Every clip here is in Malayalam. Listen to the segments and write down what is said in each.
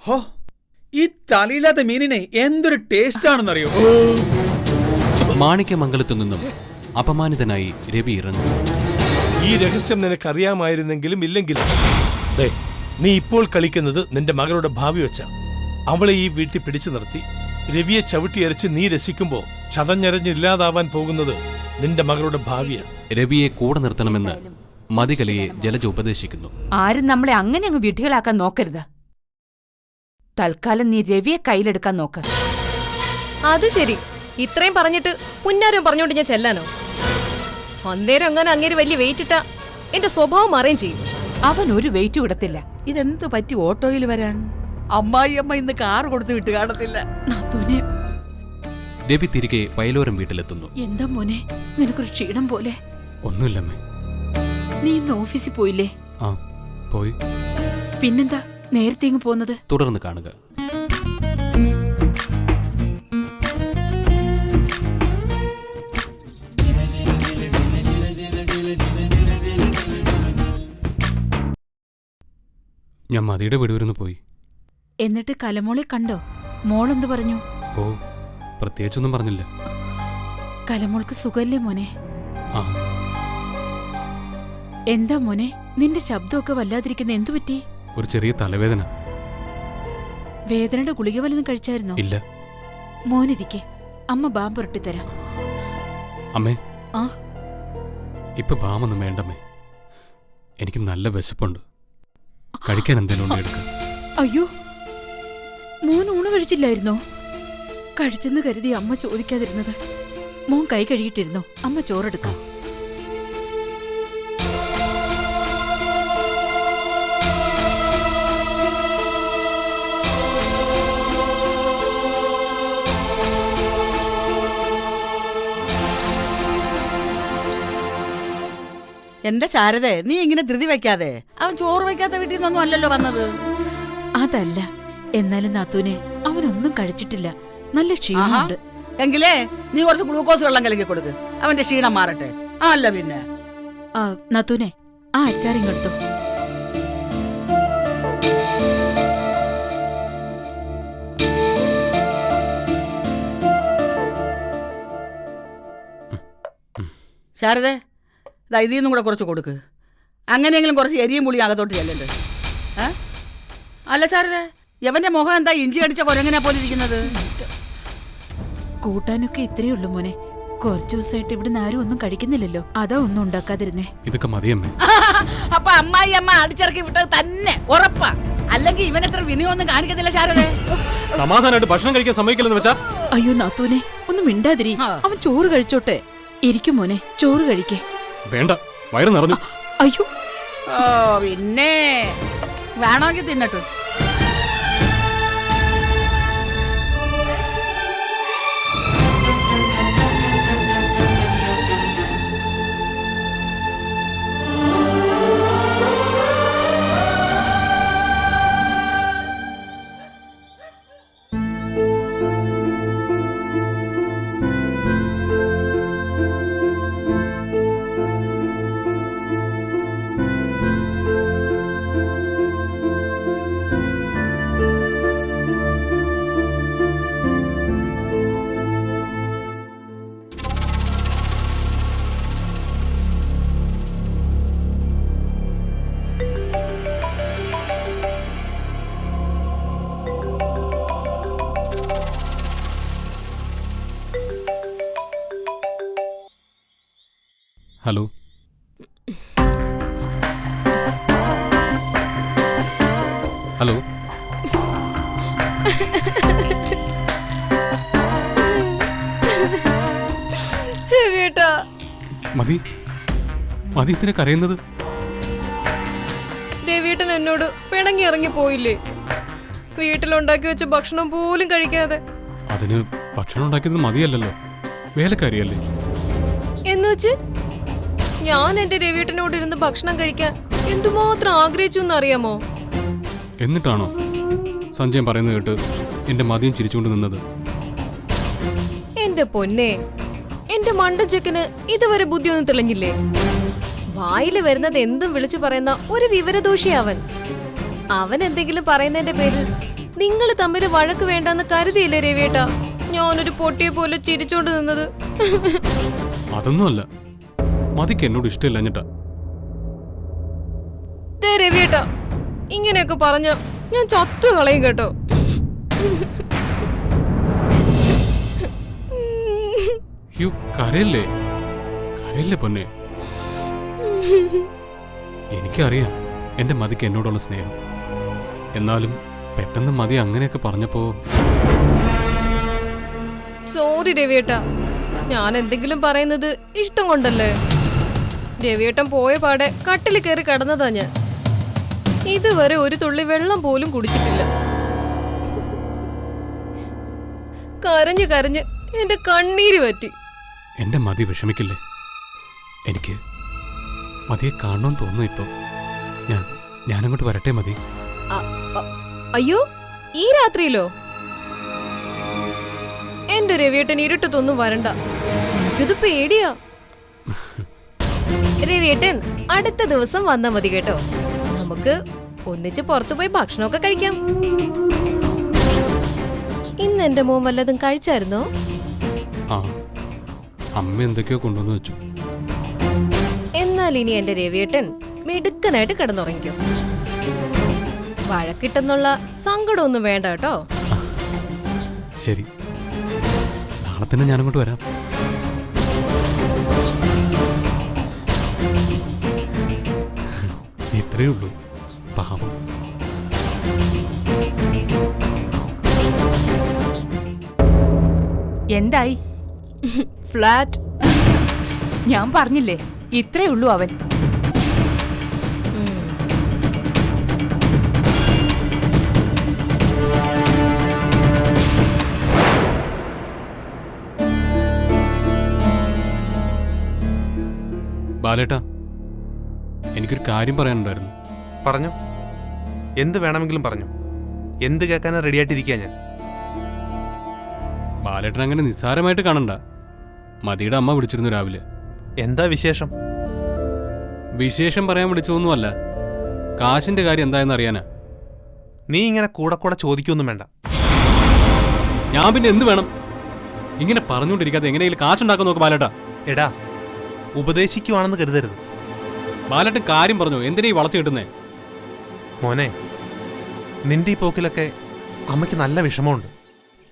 ഹോ, ഈ തലയില്ലാത്ത മീനിനെ എന്തൊരു ടേസ്റ്റ് ആണെന്നറിയോ? മാണിക്യമംഗലത്തു നിന്നും അപമാനിതനായി രവി ഇറങ്ങി. ഈ രഹസ്യം നിനക്കറിയാമായിരുന്നെങ്കിലും ഇല്ലെങ്കിലും നീ ഇപ്പോൾ കളിക്കുന്നത് നിന്റെ മകളുടെ ഭാവി വെച്ച. അവളെ ഈ വീട്ടിൽ പിടിച്ചു നിർത്തി രവിയെ ചവിട്ടിയരച്ച് നീ രസിക്കുമ്പോ ചതഞ്ഞരഞ്ഞില്ലാതാവാൻ പോകുന്നത് നിന്റെ മകളുടെ ഭാവിയാണ്. രവിയെ കൂടെ നിർത്തണമെന്ന് മതികലയെ ജലജ ഉപദേശിക്കുന്നു. ആരും നമ്മളെ അങ്ങനെ അങ്ങ് വിഡ്ഢികളാക്കാൻ നോക്കരുത്. തൽക്കാലം നീ രവിയെ കയ്യിലെടുക്കാൻ നോക്ക്. അത് ശരി, ഇത്രയും പറഞ്ഞിട്ട് പുന്നാരും പറഞ്ഞോണ്ട് ഞാൻ ചെല്ലാനോ? അന്നേരം അങ്ങനെ അങ്ങേര് വലിയ വെയിറ്റ് ഇട്ടാ എന്റെ സ്വഭാവം അറിയും ചെയ്യും. അവൻ ഒരു വെയിറ്റ് വിടത്തില്ല. ഇതെന്ത് പറ്റി ഓട്ടോയിൽ വരാൻ? അമ്മായിയമ്മ ഇന്ന് കാർ കൊടുത്തു വിട്ട് കാണത്തില്ല. നാത്തൂനെ, രവി തിരികെ വയലോരം വീട്ടിലെത്തുന്നു. എന്താ മോനെ, നിനക്കൊരു ക്ഷീണം പോലെ? ഒന്നുമില്ലമ്മേ. നീ ഇന്ന് ഓഫീസിൽ പോയില്ലേ? ആ, പോയി. പിന്നെന്താ നേരത്തെ ഇങ്ങ് പോന്നത്? തുടർന്ന് കാണുക. ഞാൻ മതിയുടെ വീട് വരുന്ന് പോയി. എന്നിട്ട് കലമോളെ കണ്ടോ? മോളെന്ത് പറഞ്ഞു? ഓ, പ്രത്യേകിച്ചൊന്നും പറഞ്ഞില്ല. കലമോൾക്ക് സുഖല്ലേ മോനെ? ആ. എന്താ മോനെ, നിന്റെ ശബ്ദമൊക്കെ വല്ലാതിരിക്കുന്ന എന്തു പറ്റി? ഒരു ചെറിയ തലവേദന. വേദനയുടെ ഗുളിക വല്ലതും കഴിച്ചായിരുന്നോ? ഇല്ല. മോനിരിക്കെ, അമ്മ ബാം പുരട്ടിത്തരാം. അമ്മേ, ആ, ഇപ്പൊ ബാമൊന്നും വേണ്ടമ്മേ. എനിക്ക് നല്ല വിശപ്പുണ്ട്. കഴിക്കാൻ എന്തെങ്കിലും എടുക്ക. അയ്യോ, മോൻ ഊണ് കഴിച്ചില്ലായിരുന്നോ? കഴിച്ചെന്ന് കരുതി അമ്മ ചോദിക്കാതിരുന്നത്. മോൻ കൈ കഴുകിയിട്ടിരുന്നോ? അമ്മ ചോറെടുക്കാം. എന്റെ ശാരദേ, നീ ഇങ്ങനെ ധൃതി വെക്കാതെ. അവൻ ചോറ് വയ്ക്കാത്ത വീട്ടിൽ നിന്നൊന്നും അല്ലല്ലോ വന്നത്. അതല്ല, എന്നാലും നാത്തൂനെ, അവനൊന്നും കഴിച്ചിട്ടില്ല. നല്ല ക്ഷീണമുണ്ട്. എങ്കിലേ നീ കുറച്ച് ഗ്ലൂക്കോസ് വെള്ളം കലക്കി കൊടുക്ക്, അവന്റെ ക്ഷീണം മാറട്ടെ. അല്ല പിന്നെ നാത്തൂനെ, ആ അച്ചാറിങ്ങെടുത്തോ. ശാരദേ, ഇതിൽ നിന്നും കൂടെ കുറച്ച് കൊടുക്ക്. അങ്ങനെയെങ്കിലും കുറച്ച് എരിയും പുളിയും അകത്തോട്ട് ചെല്ലണ്ട്. അല്ല ശാരദേ, യവന്റെ മുഖം എന്താ ഇഞ്ചി അടിച്ച കൊരങ്ങനെ പോലെ ഇരിക്കുന്നത്? കൂട്ടാനൊക്കെ ഇത്രയേ ഉള്ളൂ മോനെ. കുറച്ചു ദിവസമായിട്ട് ഇവിടുന്ന് ആരും ഒന്നും കഴിക്കുന്നില്ലല്ലോ, അതാ ഒന്നും ഉണ്ടാക്കാതിരുന്നേ. ഇതൊക്കെ മതിയമ്മേ. അപ്പൊ അമ്മായി അമ്മ അടിച്ചിറക്കി വിട്ടത് തന്നെ ഉറപ്പാ. അല്ലെങ്കിൽ ഇവനെത്ര വിനയൊന്നും കാണിക്കത്തില്ല ശാരദേ. സമാധാനമായിട്ട് ഭക്ഷണം കഴിക്കാൻ സമ്മതിക്കില്ലെന്ന് വെച്ചാ? അയ്യോ നാത്തൂനെ, ഒന്നും മിണ്ടാതിരി. അവൻ ചോറ് കഴിച്ചോട്ടെ. ഇരിക്കും മോനെ, ചോറ് കഴിക്കേ. വേണ്ട, വയറ് നിറഞ്ഞു. അയ്യോ, ഓ പിന്നെ വേണമെങ്കിൽ തിന്നട്ടെ. Hello, hello. മതി, മതി, ഇതിനെ കരയുന്നത്. രവിയേട്ടൻ എന്നോട് പിണങ്ങി ഇറങ്ങി പോയില്ലേ? വീട്ടിലുണ്ടാക്കി വെച്ച ഭക്ഷണം പോലും കഴിക്കാതെ. അതിന് ഭക്ഷണം ഉണ്ടാക്കിയത് മതിയല്ലല്ലോ, വേലക്കാരിയല്ലേ. എന്നുവെച്ച് ഞാൻ എന്റെ രവിയേട്ടനോട് ഇരുന്ന് ഭക്ഷണം കഴിക്കാൻ എന്തുമാത്രം ആഗ്രഹിച്ചു എന്നറിയാമോ? എന്നിട്ടാണോ സഞ്ജയൻ പറയുന്നത് കേട്ട് എന്റെ മതിയും ചിരിച്ചുകൊണ്ട് നിന്നത്? എന്റെ പൊന്നെ, എന്റെ മണ്ടച്ചെക്കന് ഇതുവരെ ബുദ്ധിയൊന്നും തെളിഞ്ഞില്ലേ? വായില് വരുന്നത് എന്തും വിളിച്ചു പറയുന്ന ഒരു വിവരദോഷിയാവൻ. അവൻ എന്തെങ്കിലും പറയുന്നതിന്റെ പേരിൽ നിങ്ങൾ തമ്മിൽ വഴക്ക് വേണ്ടെന്ന് കരുതിയില്ലേ രവിയേട്ടാ ഞാനൊരു പൊട്ടിയെ പോലെ ചിരിച്ചോണ്ട് നിന്നത്? അതൊന്നുമല്ല, മതിക്ക് എന്നോട് ഇഷ്ടമില്ലഞ്ഞിട്ടാ. രവിയേട്ടാ ഇങ്ങനെയൊക്കെ പറഞ്ഞ ഞാൻ ചത്തു കളയും കേട്ടോ. യു കരയല്ലേ, കരയല്ലേ പൊന്നെ. എനിക്കറിയാം എന്റെ മതിക്ക് എന്നോടുള്ള സ്നേഹം. എന്നാലും പെട്ടെന്ന് മതി അങ്ങനെയൊക്കെ പറഞ്ഞപ്പോ സോറി രവിയേട്ടാ, ഞാൻ എന്തെങ്കിലും പറയുന്നത് ഇഷ്ടം കൊണ്ടല്ലേ. രവിയേട്ടൻ പോയ പാടെ കട്ടിൽ കയറി കിടന്നതാ ഞാൻ. ഇതുവരെ ഒരു തുള്ളി വെള്ളം പോലും കുടിച്ചിട്ടില്ല. കരഞ്ഞ് കരഞ്ഞ് എന്റെ കണ്ണീര് പറ്റി. എന്റെ മതി വിഷമിക്കില്ലേ. എനിക്ക് മതിയെ കാണണമെന്ന് തോന്നുന്നു ഇപ്പൊ. ഞാനങ്ങോട്ട് വരട്ടെ മതി? അയ്യോ, ഈ രാത്രിയിലോ? എന്റെ രവിയേട്ടൻ ഇരുട്ടത്തൊന്നും വരണ്ട, എനിക്കത് പേടിയാ. രവിയേട്ടൻ അടുത്ത ദിവസം വന്നാ മതി കേട്ടോ. നമുക്ക് ഒന്നിച്ച് പുറത്തു പോയി ഭക്ഷണമൊക്കെ കഴിക്കാം. ഇന്ന് എന്റെ മോൻ വല്ലതും കഴിച്ചായിരുന്നോ? ആ, അമ്മ എന്തൊക്കെയോ കൊണ്ടുവന്ന് വെച്ചു. എന്നാൽ ഇനി എന്റെ രവിയേട്ടൻ മിടുക്കനായിട്ട് കിടന്നുറങ്ങിക്കോ. വഴക്കിട്ടെന്നുള്ള സങ്കടമൊന്നും വേണ്ട കേട്ടോ. ശരി, നാളെ തന്നെ ഞാനങ്ങോട്ട് വരാം. ഇത്രയേ ഉള്ളൂ, പാവം. എന്തായി? ഫ്ലാറ്റ്. ഞാൻ പറഞ്ഞില്ലേ, ഇത്രേ ഉള്ളൂ അവൻ. ബാലേട്ടാ, എനിക്കൊരു കാര്യം പറയാനുണ്ടായിരുന്നു. പറഞ്ഞു, എന്ത് വേണമെങ്കിലും പറഞ്ഞു. എന്ത് കേൾക്കാനും റെഡിയായിട്ടിരിക്കുക ഞാൻ. ബാലേട്ടൻ അങ്ങനെ നിസ്സാരമായിട്ട് കാണണ്ട. മതിയുടെ അമ്മ വിളിച്ചിരുന്നു രാവിലെ. എന്താ വിശേഷം? വിശേഷം പറയാൻ വിളിച്ചൊന്നുമല്ല, കാശിന്റെ കാര്യം എന്തായെന്ന് അറിയാനാ. നീ ഇങ്ങനെ കൂടെ കൂടെ ചോദിക്കൊന്നും വേണ്ട. ഞാൻ പിന്നെ എന്ത് വേണം? ഇങ്ങനെ പറഞ്ഞുകൊണ്ടിരിക്കാതെ എങ്ങനെയെങ്കിലും കാശുണ്ടാക്കാൻ നോക്ക് ബാലേട്ടാ. എടാ, ഉപദേശിക്കുവാണെന്ന് കരുതരുത്. ബാലേട്ടൻ കാര്യം പറഞ്ഞു, എന്തിനാ ഈ വളർത്തി കിട്ടുന്നേ? മോനെ, നിന്റെ ഈ പോക്കിലൊക്കെ അമ്മയ്ക്ക് നല്ല വിഷമമുണ്ട്.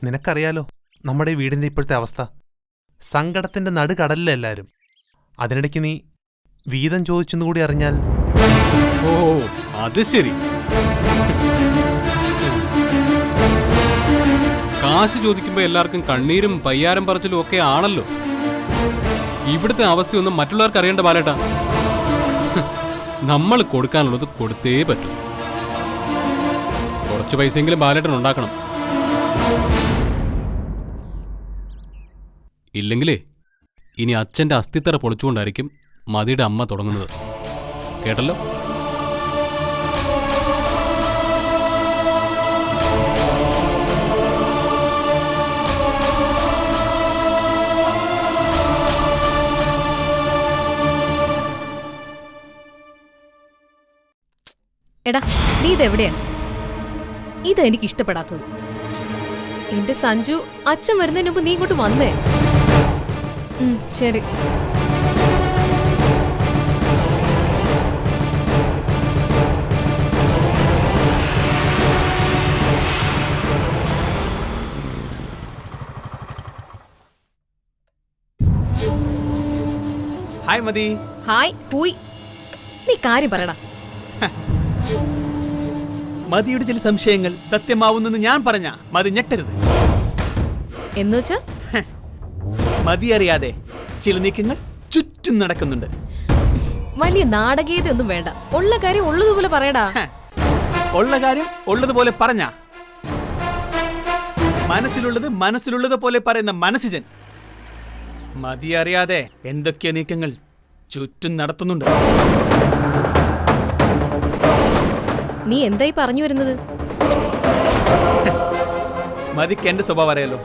നിനക്കറിയാലോ നമ്മുടെ ഈ വീടിന്റെ ഇപ്പോഴത്തെ അവസ്ഥ. സങ്കടത്തിന്റെ നടുകടലിൽ എല്ലാവരും. അതിനിടയ്ക്ക് നീ വീതം ചോദിച്ചെന്ന് കൂടി അറിഞ്ഞാൽ. ഓ, അത് ശരി. കാശ് ചോദിക്കുമ്പോ എല്ലാവർക്കും കണ്ണീരും പയ്യാരം പറച്ചിലും ഒക്കെ ആണല്ലോ. ഇവിടുത്തെ അവസ്ഥയൊന്നും മറ്റുള്ളവർക്ക് അറിയേണ്ട ബാലേട്ടാ. നമ്മൾ കൊടുക്കാനുള്ളത് കൊടുത്തേ പറ്റൂ. കുറച്ച് പൈസയെങ്കിലും ബാലേട്ടൻ ഉണ്ടാക്കണം. ഇല്ലെങ്കിലേ ഇനി അച്ഛൻ്റെ അസ്ഥിത്തറ പൊളിച്ചുകൊണ്ടായിരിക്കും മതിയുടെ അമ്മ തുടങ്ങുന്നത്. കേട്ടല്ലോ? എടാ, നീ ഇതെവിടെയാ? ഇതാ എനിക്ക് ഇഷ്ടപ്പെടാത്തത്. എന്റെ സഞ്ജു, അച്ഛൻ വരുന്നതിന് മുമ്പ് നീ ഇങ്ങോട്ട് വന്നേ. ശരി. ഹായ് മതി. ഹായ് ഹൂയ്. നീ കാര്യം പറയടാ. മതിയുടെ ചില സംശയങ്ങൾ സത്യമാവുന്നെന്ന് ഞാൻ പറഞ്ഞ മതി ഞെട്ടരുത്. എന്നുവെച്ചാ മതി അറിയാതെ ചില നീക്കങ്ങൾ ചുറ്റും നടക്കുന്നുണ്ട്. വലിയ നാടകീയത ഒന്നും വേണ്ട. ഉള്ള കാര്യം ഉള്ളതുപോലെ പറയടാ. ഉള്ള കാര്യം ഉള്ളതുപോലെ പറഞ്ഞ മനസ്സിലുള്ളത് മനസ്സിലുള്ളത് പോലെ പറയുന്ന മനസ്സിജൻ മതി അറിയാതെ എന്തൊക്കെ നീക്കങ്ങൾ ചുറ്റും നടത്തുന്നുണ്ട്. നീ എന്തായി പറഞ്ഞു വരുന്നത്? മതിക്ക് എന്റെ സ്വഭാവം അറിയാലോ.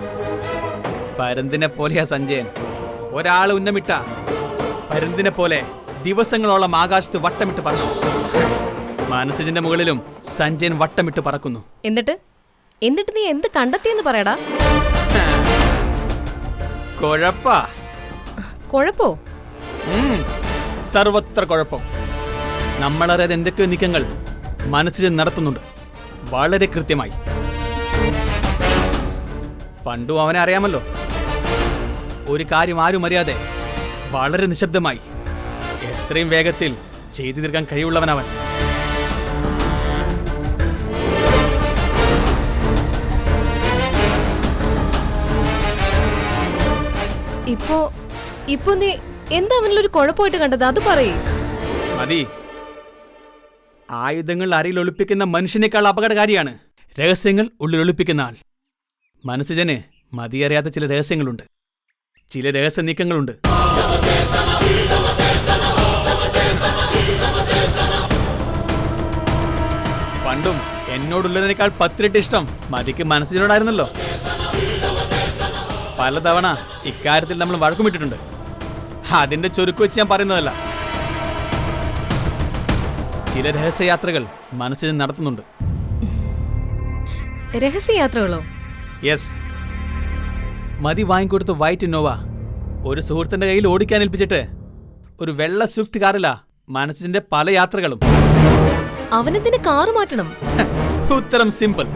പരുന്തിനെ പോലെയാ സഞ്ജയൻ. ഒരാൾ ഉന്നമിട്ട പരുന്തിനെ പോലെ ദിവസങ്ങളോളം ആകാശത്ത് വട്ടമിട്ട് പറന്നു. മനസ്സിന്റെ മുകളിലും സഞ്ജയൻ വട്ടമിട്ട് പറക്കുന്നു. എന്നിട്ട് എന്നിട്ട് നീ എന്ത് കണ്ടെത്തിയെന്ന് പറയടാ. കുഴപ്പാ. കുഴപ്പോ? സർവത്ര കുഴപ്പം. നമ്മളറിയാതെ എന്തൊക്കെയോ നീക്കങ്ങൾ മനസ്സിൽ നടത്തുന്നുണ്ട്, വളരെ കൃത്യമായി. പണ്ടും അവനെ അറിയാമല്ലോ. ഒരു കാര്യം ആരും അറിയാതെ വളരെ നിശബ്ദമായി എത്രയും വേഗത്തിൽ ചെയ്തു തീർക്കാൻ കഴിവുള്ളവനവൻ. ഇപ്പൊ നീ എന്താ അവനിലൊരു കുഴപ്പമായിട്ട് കണ്ടത്? അത് പറയേ. മതി. ആയുധങ്ങൾ അരയിൽ ഒളിപ്പിക്കുന്ന മനുഷ്യനേക്കാൾ അപകടകാരിയാണ് രഹസ്യങ്ങൾ ഉള്ളിൽ ഒളിപ്പിക്കുന്ന ആൾ. മനസ്സിജന് മതിയറിയാത്ത ചില രഹസ്യങ്ങളുണ്ട്, ചില രഹസ്യ നീക്കങ്ങളുണ്ട്. പണ്ടും എന്നോടുള്ളതിനേക്കാൾ 10 ഇരട്ടി ഇഷ്ടം മതിക്ക് മനസ്സിനോടായിരുന്നല്ലോ. പലതവണ ഇക്കാര്യത്തിൽ നമ്മൾ വഴക്കുമിട്ടിട്ടുണ്ട്. അതിന്റെ ചുരുക്ക് വെച്ച് ഞാൻ പറയുന്നതല്ല. ചില രഹസ്യയാത്രകൾ മനസ്സിൽ നടത്തുന്നുണ്ട്. രഹസ്യയാത്രകളോ? യെസ്. മതി വാങ്ങിക്കൊടുത്ത വൈറ്റ് ഇന്നോവ ഒരു സുഹൃത്തിന്റെ കയ്യിൽ ഓടിക്കാൻ ഏൽപ്പിച്ചിട്ട് ഒരു വെള്ള സ്വിഫ്റ്റ് കാറിലാ മനസ്സിന്റെ പല യാത്രകളും. അവനെന്തിന് കാറ് മാറ്റണം? ഉത്തരം സിമ്പിൾ.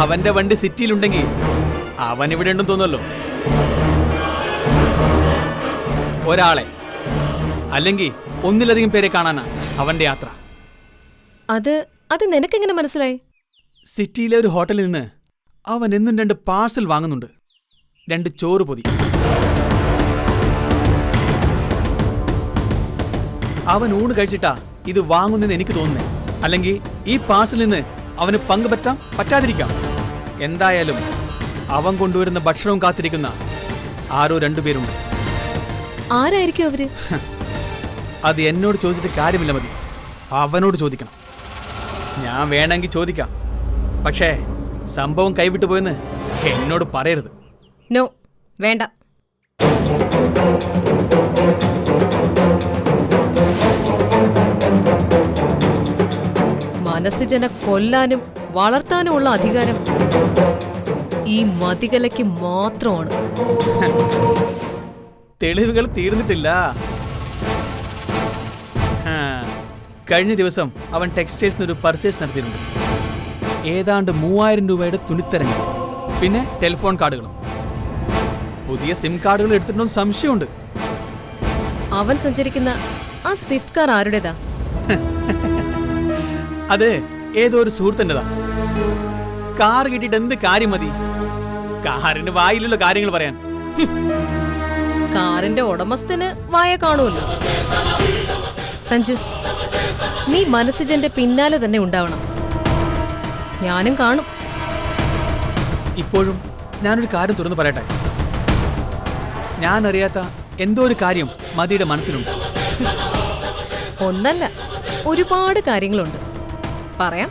അവന്റെ വണ്ടി സിറ്റിയിലുണ്ടെങ്കിൽ അവൻ ഇവിടെ ഉണ്ടെന്ന് തോന്നുമല്ലോ. ഒരാളെ അല്ലെങ്കിൽ ഒന്നിലധികം പേരെ കാണാനാ അവന്റെ യാത്ര. അത് നിനക്കെങ്ങനെ മനസ്സിലായി? സിറ്റിയിലെ ഒരു ഹോട്ടലിൽ നിന്ന് അവൻ എന്നും 2 പാഴ്സൽ വാങ്ങുന്നുണ്ട്, 2 ചോറ് പൊതി. അവൻ ഊണ് കഴിച്ചിട്ടാ ഇത് വാങ്ങുന്നെന്ന് എനിക്ക് തോന്നുന്നേ. അല്ലെങ്കിൽ ഈ പാഴ്സലിൽ നിന്ന് അവന് പങ്കുപറ്റാം, പറ്റാതിരിക്കാം. എന്തായാലും അവൻ കൊണ്ടുവരുന്ന ഭക്ഷണവും കാത്തിരിക്കുന്ന ആരോ 2 പേരുണ്ട്. ആരായിരിക്കും അവര്? അത് എന്നോട് ചോദിച്ചിട്ട് കാര്യമില്ല മതി, അവനോട് ചോദിക്കണം. ഞാൻ വേണമെങ്കിൽ ചോദിക്കാം, പക്ഷേ സംഭവം കൈവിട്ടു പോയെന്ന് എന്നോട് പറയരുത്. നോ, വേണ്ട. മനസ്സിജനെ കൊല്ലാനും വളർത്താനും ഉള്ള അധികാരം ഈ മതികലയ്ക്ക് മാത്രമാണ്. തെളിവുകൾ തീർന്നിട്ടില്ല. കഴിഞ്ഞ ദിവസം അവൻ ടെക്സ്റ്റൈൽസിന് ഒരു പർച്ചേസ് നടത്തിയിട്ടുണ്ട്. ഏതാണ്ട് 3000 രൂപയുടെ തുണിത്തരങ്ങൾ, പിന്നെ ടെലിഫോൺ കാർഡുകളും. പുതിയ സിം കാർഡുകൾ എടുത്തിട്ടുണ്ടെന്ന് സംശയമുണ്ട്. അവൻ സഞ്ചരിക്കുന്ന ആ സ്വിഫ്റ്റ് കാർ ആരുടേതാ? അത് ഏതോ ഒരു സുഹൃത്തിൻ്റെതാ. കാർ കിട്ടിയിട്ട് എന്ത് കാര്യം മതി? കാറിന് വായിലുള്ള കാര്യങ്ങൾ പറയാൻ. കാറിന്റെ ഉടമസ്ഥന് വായ കാണുമല്ലോ. സഞ്ജു, നീ മനസ്സിജന്റെ പിന്നാലെ തന്നെ ഉണ്ടാവണം. ഞാനും കാണും. ഇപ്പോഴും ഞാനൊരു കാര്യം തുറന്നു പറയട്ടെ. ഞാൻ അറിയാത്ത എന്തോ ഒരു കാര്യം മതിയുടെ മനസ്സിലുണ്ട്. ഒന്നല്ല, ഒരുപാട് കാര്യങ്ങളുണ്ട്. പറയാം.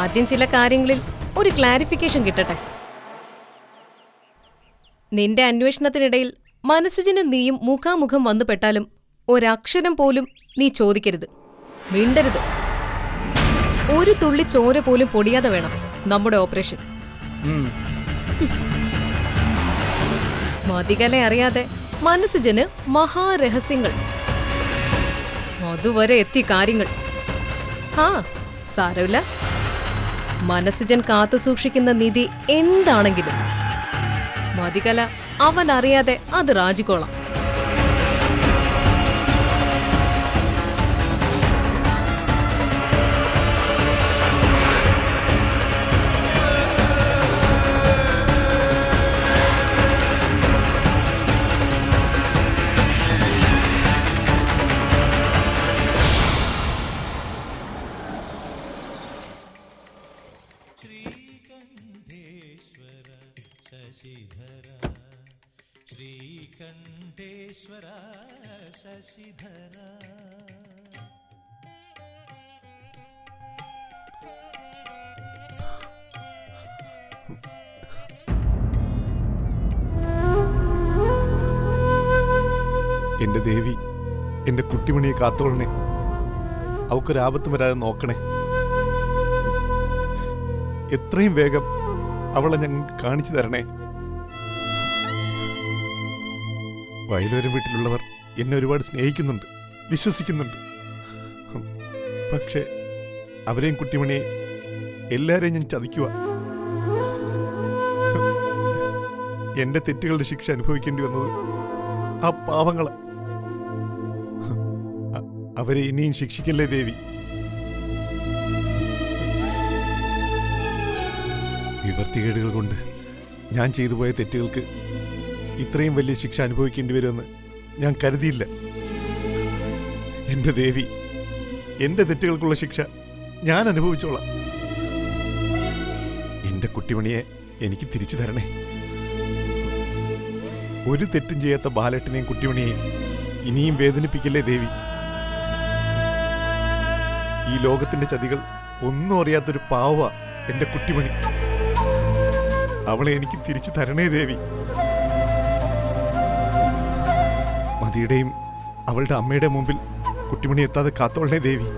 ആദ്യം ചില കാര്യങ്ങളിൽ ഒരു ക്ലാരിഫിക്കേഷൻ കിട്ടട്ടെ. നിന്റെ അന്വേഷണത്തിനിടയിൽ മനസ്സിജനും നീയും മുഖാമുഖം വന്നുപെട്ടാലും ഒരക്ഷരം പോലും നീ ചോദിക്കരുത്, മിണ്ടരുത്. ഒരു തുള്ളി ചോര പോലും പൊടിയാതെ വേണം നമ്മുടെ ഓപ്പറേഷൻ. മതികലെ അറിയാതെ മനസ്സിജന് മഹാരഹസ്യങ്ങൾ, അതുവരെ എത്തി കാര്യങ്ങൾ. സാരമില്ല. മനസ്സിജൻ കാത്തു സൂക്ഷിക്കുന്ന നിധി എന്താണെങ്കിലും മതികല അവൻ അറിയാതെ അത് രാജിക്കോളാം. എന്റെ ദേവി, എന്റെ കുട്ടിമണിയെ കാത്തോളണേ. അവക്കൊരാപത്തും വരാതെ നോക്കണേ. എത്രയും വേഗം അവളെ ഞങ്ങൾക്ക് കാണിച്ചു തരണേ. വയലോരം വീട്ടിലുള്ളവർ എന്നെ ഒരുപാട് സ്നേഹിക്കുന്നുണ്ട്, വിശ്വസിക്കുന്നുണ്ട്. പക്ഷേ അവരെയും കുട്ടിമണിയെ എല്ലാരെയും ഞാൻ ചതിക്കുക. എന്റെ തെറ്റുകളുടെ ശിക്ഷ അനുഭവിക്കേണ്ടി വന്നത് ആ പാവങ്ങളെ. അവരെ ഇനിയും ശിക്ഷിക്കല്ലേ ദേവി. വിവർത്തികേടുകൾ കൊണ്ട് ഞാൻ ചെയ്തു പോയ തെറ്റുകൾക്ക് ഇത്രയും വലിയ ശിക്ഷ അനുഭവിക്കേണ്ടി വരുമെന്ന് ഞാൻ കരുതിയില്ല. എന്റെ ദേവി, എന്റെ തെറ്റുകൾക്കുള്ള ശിക്ഷ ഞാൻ അനുഭവിച്ചോളാം. എന്റെ കുട്ടിമണിയെ എനിക്ക് തിരിച്ചു തരണേ. ഒരു തെറ്റും ചെയ്യാത്ത ബാലേട്ടനെയും കുട്ടിമണിയെയും ഇനിയും വേദനിപ്പിക്കല്ലേ ദേവി. ഈ ലോകത്തിന്റെ ചതികൾ ഒന്നും അറിയാത്തൊരു പാവ എന്റെ കുട്ടിമണി. അവളെ എനിക്ക് തിരിച്ചു തരണേ ദേവി. മതിയുടെയും അവളുടെ അമ്മയുടെ മുമ്പിൽ കുട്ടിമണി എത്താതെ കാത്തോളണേ ദേവി.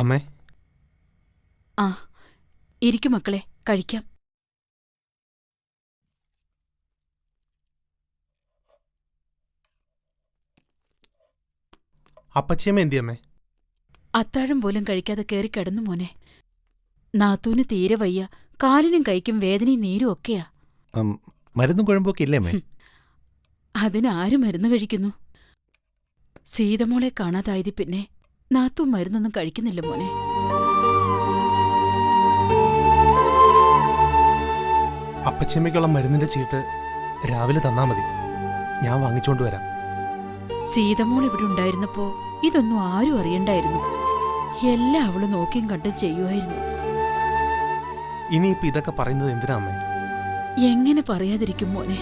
അമ്മേ, ആ ഇരിക്കും മക്കളെ, കഴിക്കാം. അപ്പച്ചിയമ്മ എന്തിയമ്മേ? അത്താഴം പോലും കഴിക്കാതെ കയറി കിടന്നു മോനെ. നാത്തൂന് തീരെ വയ്യ, കാലിനും കൈക്കും വേദനയും നീരും ഒക്കെയാ. മരുന്നും കുഴമ്പൊക്കെ ഇല്ലേ അമ്മേ? അതിനാരും മരുന്ന് കഴിക്കുന്നു? സീതമോളെ കാണാതായത് പിന്നെ നാത്തു മരുന്നൊന്നും കഴിക്കുന്നില്ല മോനെ. അപ്പച്ചിയമ്മയ്ക്കുള്ള മരുന്നിന്റെ ചീട്ട് രാവിലെ തന്നാ മതി, ഞാൻ വാങ്ങിച്ചോണ്ട് വരാം. സീതമോൾ ഇവിടെ ഉണ്ടായിരുന്നപ്പോ ഇതൊന്നും ആരും അറിയണ്ടായിരുന്നു. എല്ലാം അവള് നോക്കിയും കണ്ടും ചെയ്യുമായിരുന്നു. ഇനിയിപ്പോ ഇതൊക്കെ പറയുന്നത് എന്തിനാ അമ്മേ? എങ്ങനെ പറയാതിരിക്കും മോനെ?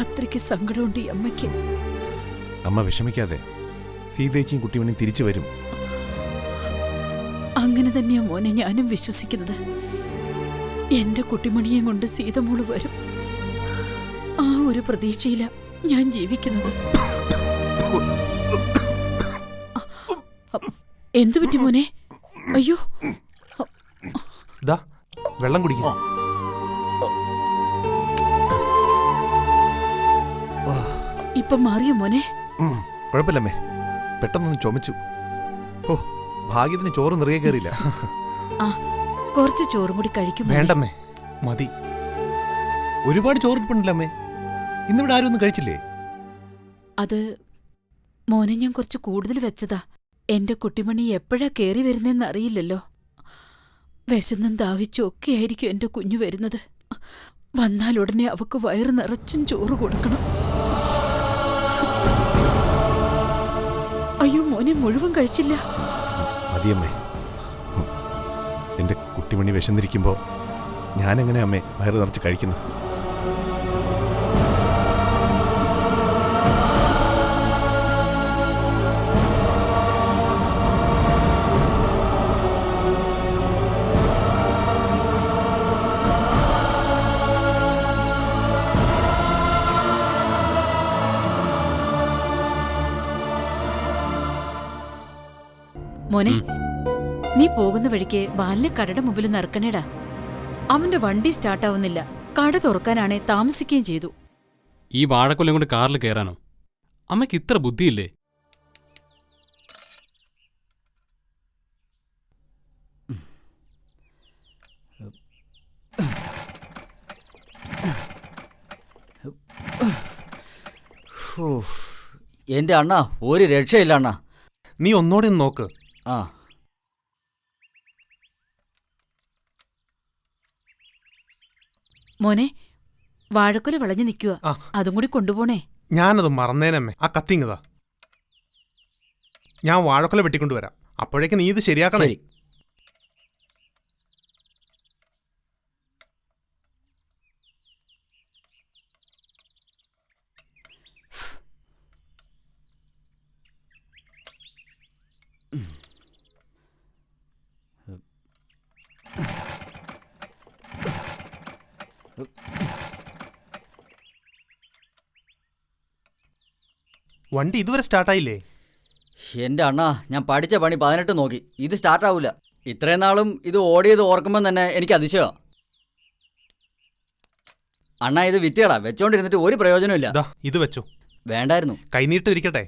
അത്രയ്ക്ക് സങ്കടമുണ്ട് ഈ അമ്മയ്ക്ക്. അമ്മ വിഷമിക്കാതെ, സീതേച്ചിയും കുട്ടിമണിയും തിരിച്ചു വരും. അങ്ങനെ തന്നെയാ മോനെ ഞാനും വിശ്വസിക്കുന്നത്. എന്റെ കുട്ടിമണിയെയും കൊണ്ട് സീതമോള് വരും. ആ ഒരു പ്രതീക്ഷയില ഞാൻ ജീവിക്കുന്നത്. എന്തു പറ്റി മോനെ? അയ്യോ, ദാ വെള്ളം കുടിക്കാം. ഇപ്പൊ മാറിയോ മോനെ? കുഴപ്പമില്ലമ്മേ, പെട്ടെന്നൊന്ന് ചുമച്ചു. ഓ, ഭാഗ്യത്തിന് ചോറ് നിറയെ കയറിയില്ല. ആ, കുറച്ച് ചോറും കൂടി കഴിക്കും. വേണ്ടമ്മേ, മതി. ഒരുപാട് ചോറിട്ടുണ്ടല്ലോ അമ്മേ. ഇന്നിവിടെ ആരും ഒന്നും കഴിച്ചില്ലേ? അത് മോനെ ഞാൻ കുറച്ച് കൂടുതൽ വെച്ചതാ. എന്റെ കുട്ടിമണി എപ്പോഴാ കേറി വരുന്നതെന്ന് അറിയില്ലല്ലോ. വിശന്നും ദാഹിച്ചും ഒക്കെ ആയിരിക്കും എന്റെ കുഞ്ഞു വരുന്നത്. വന്നാൽ ഉടനെ അവക്ക് വയറ് നിറച്ചും ചോറ് കൊടുക്കണം. അയ്യോ, മോനെ മുഴുവൻ കഴിച്ചില്ല. മതിയമ്മേ, എന്റെ കുട്ടിമണി വിശന്നിരിക്കുമ്പോ ഞാനെങ്ങനെ അമ്മേ വയറ് നിറച്ച് കഴിക്കുന്നത്? മോനെ, നീ പോകുന്ന വഴിക്ക് ബാലിനെ കടയുടെ മുമ്പിൽ നിറക്കണേടാ. അവന്റെ വണ്ടി സ്റ്റാർട്ടാവുന്നില്ല. കട തുറക്കാനാണെ താമസിക്കുകയും ചെയ്തു. ഈ വാഴക്കൊല്ലം കൊണ്ട് കാറിൽ കയറാനോ? അമ്മയ്ക്ക് ഇത്ര ബുദ്ധിയില്ലേ? എന്റെ അണ്ണ ഒരു രക്ഷയില്ല അണ്ണ. നീ ഒന്നോടെ ഒന്ന് നോക്ക്. ആ, മോനെ, വാഴക്കൊല വിളഞ്ഞു നിൽക്കുക. ആ. അതും കൂടി കൊണ്ടുപോണേ. ഞാനത് മറന്നേനമ്മേ. ആ കത്തിങ്ങതാ. ഞാൻ വാഴക്കൊല വെട്ടിക്കൊണ്ടുവരാം. അപ്പോഴേക്ക് നീ ഇത് ശരിയാക്കണേ. ശരി. വണ്ടി ഇതുവരെ സ്റ്റാർട്ടായില്ലേ? എൻ്റെ അണ്ണാ, ഞാൻ പഠിച്ച പണി 18 നോക്കി. ഇത് സ്റ്റാർട്ടാവൂല. ഇത്രയും നാളും ഇത് ഓടിയത് ഓർക്കുമ്പോൾ തന്നെ എനിക്ക് അതിശയമാണ്. അണ്ണാ, ഇത് വിറ്റുകളാ. വെച്ചോണ്ടിരുന്നിട്ട് ഒരു പ്രയോജനമില്ല. ദാ ഇത് വെച്ചോ. വേണ്ടായിരുന്നു. കൈനീട്ട് ഇരിക്കട്ടെ.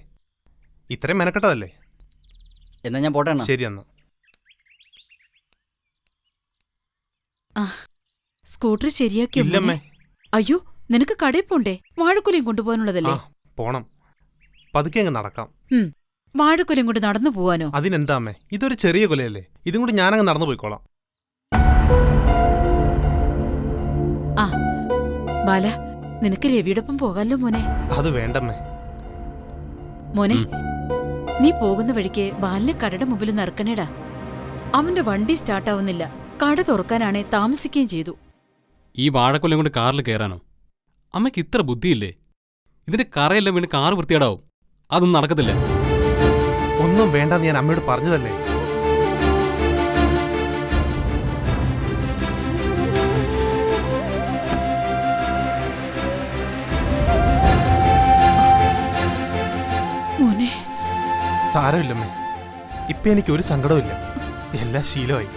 ഇത്രയും മെനക്കെട്ടതല്ലേ. എന്നാ ഞാൻ പോട്ടെ അണ്ണാ. ശരി എന്നാ. സ്കൂട്ടർ ശരിയാക്കിയോ? ഇല്ലമ്മേ. അയ്യോ, നിനക്ക് കടയിൽ പോണ്ടേ? വാഴക്കൊലയും കൊണ്ടുപോകാനുള്ളതല്ലേ? പോണം. പതുക്കെ അങ്ങ് നടക്കാം. വാഴക്കൊലയും കൊണ്ട് നടന്നു പോവാനോ? അതിനെന്താ അമ്മേ, ഇതൊരു ചെറിയ കൊലയല്ലേ. ഇതും കൂടി ഞാനങ്ങ് നടന്നു പോയിക്കോളാം. ആ ബാല, നിനക്ക് രവിയോടൊപ്പം പോകാമല്ലോ മോനെ. അത് വേണ്ടമ്മേ. മോനെ, നീ പോകുന്ന വഴിക്ക് ബാലിനെ കടയുടെ മുമ്പിൽ നിറക്കണേടാ. അവന്റെ വണ്ടി സ്റ്റാർട്ടാവുന്നില്ല. കട തുറക്കാനാണെ താമസിക്കുകയും ചെയ്തു. ഈ വാഴക്കൊല്ലം കൊണ്ട് കാറിൽ കയറാനോ? അമ്മയ്ക്ക് ഇത്ര ബുദ്ധിയില്ലേ? ഇതിന്റെ കറയെല്ലാം വീണ് കാറ് വൃത്തിയേടാവും. അതൊന്നും നടക്കത്തില്ല. ഒന്നും വേണ്ടെന്ന് ഞാൻ അമ്മയോട് പറഞ്ഞതല്ലേ. മോനെ, സാരമില്ലമ്മേ. ഇപ്പൊ എനിക്ക് ഒരു സങ്കടമില്ല. എല്ലാം ശീലമായി.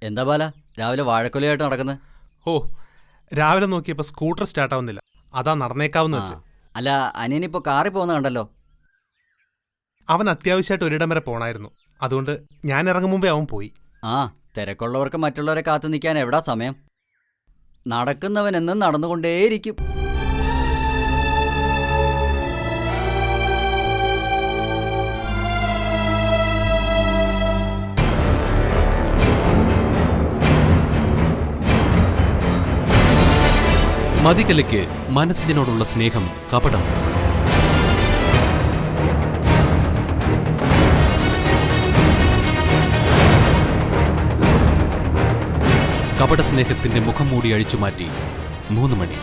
എന്താ ബാല, രാവിലെ വാഴക്കൊലയായിട്ട് നടക്കുന്നത്? ഓ, രാവിലെ നോക്കിയപ്പോൾ സ്കൂട്ടർ സ്റ്റാർട്ടാവുന്നില്ല. അതാ നടന്നേക്കാവുന്ന വെച്ച്. അല്ല, അനിയനിപ്പോ കാറിൽ പോകുന്ന കണ്ടല്ലോ. അവൻ അത്യാവശ്യമായിട്ട് ഒരിടം വരെ പോണായിരുന്നു. അതുകൊണ്ട് ഞാൻ ഇറങ്ങും മുമ്പേ അവൻ പോയി. ആ, തിരക്കുള്ളവർക്ക് മറ്റുള്ളവരെ കാത്തു നിൽക്കാൻ എവിടാ സമയം? നടക്കുന്നവൻ എന്നും നടന്നുകൊണ്ടേയിരിക്കും. മതികലയ്ക്ക് മനസ്സിനോടുള്ള സ്നേഹം കപടം. കപട സ്നേഹത്തിന്റെ മുഖം മൂടി അഴിച്ചുമാറ്റി 3 മണി.